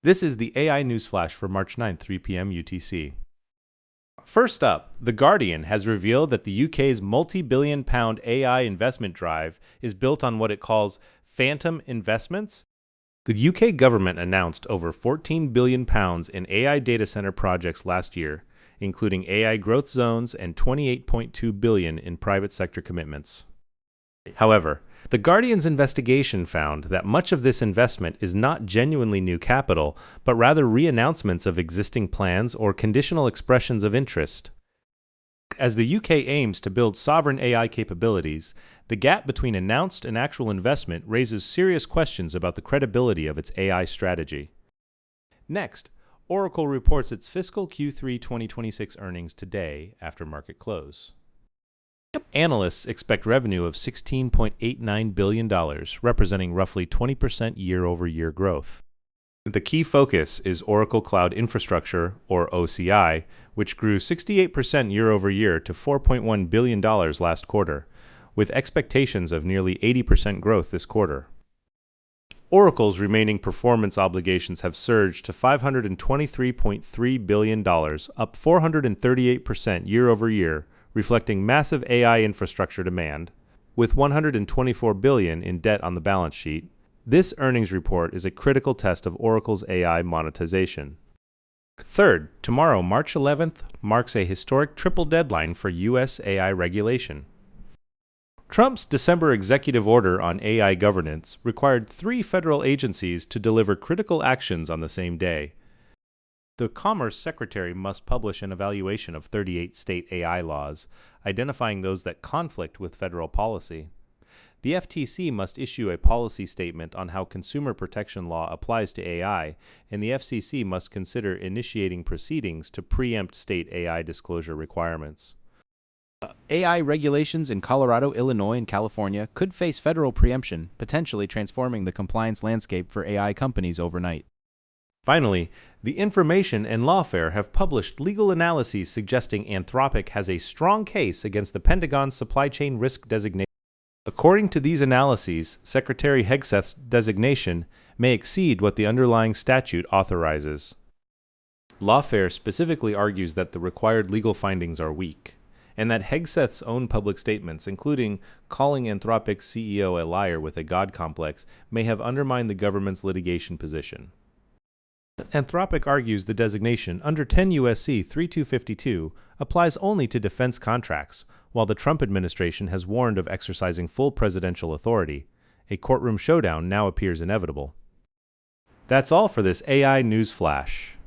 This is the AI News Flash for March 9, 3 p.m. UTC. First up, The Guardian has revealed that the UK's multi-billion-pound AI investment drive is built on what it calls phantom investments. The UK government announced over £14 billion in AI data center projects last year, including AI growth zones and $28.2 billion in private sector commitments. However, The Guardian's investigation found that much of this investment is not genuinely new capital, but rather re-announcements of existing plans or conditional expressions of interest. As the UK aims to build sovereign AI capabilities, the gap between announced and actual investment raises serious questions about the credibility of its AI strategy. Next, Oracle reports its fiscal Q3 2026 earnings today after market close. Analysts expect revenue of $16.89 billion, representing roughly 20% year-over-year growth. The key focus is Oracle Cloud Infrastructure, or OCI, which grew 68% year-over-year to $4.1 billion last quarter, with expectations of nearly 80% growth this quarter. Oracle's remaining performance obligations have surged to $523.3 billion, up 438% year-over-year, reflecting massive AI infrastructure demand. With $124 billion in debt on the balance sheet, this earnings report is a critical test of Oracle's AI monetization. Third, tomorrow, March 11th, marks a historic triple deadline for U.S. AI regulation. Trump's December executive order on AI governance required 3 federal agencies to deliver critical actions on the same day. The Commerce Secretary must publish an evaluation of 38 state AI laws, identifying those that conflict with federal policy. The FTC must issue a policy statement on how consumer protection law applies to AI, and the FCC must consider initiating proceedings to preempt state AI disclosure requirements. AI regulations in Colorado, Illinois, and California could face federal preemption, potentially transforming the compliance landscape for AI companies overnight. Finally, the Information and Lawfare have published legal analyses suggesting Anthropic has a strong case against the Pentagon's supply chain risk designation. According to these analyses, Secretary Hegseth's designation may exceed what the underlying statute authorizes. Lawfare specifically argues that the required legal findings are weak, and that Hegseth's own public statements, including calling Anthropic's CEO a liar with a God complex, may have undermined the government's litigation position. Anthropic argues the designation under 10 U.S.C. 3252 applies only to defense contracts, while the Trump administration has warned of exercising full presidential authority. A courtroom showdown now appears inevitable. That's all for this AI News Flash.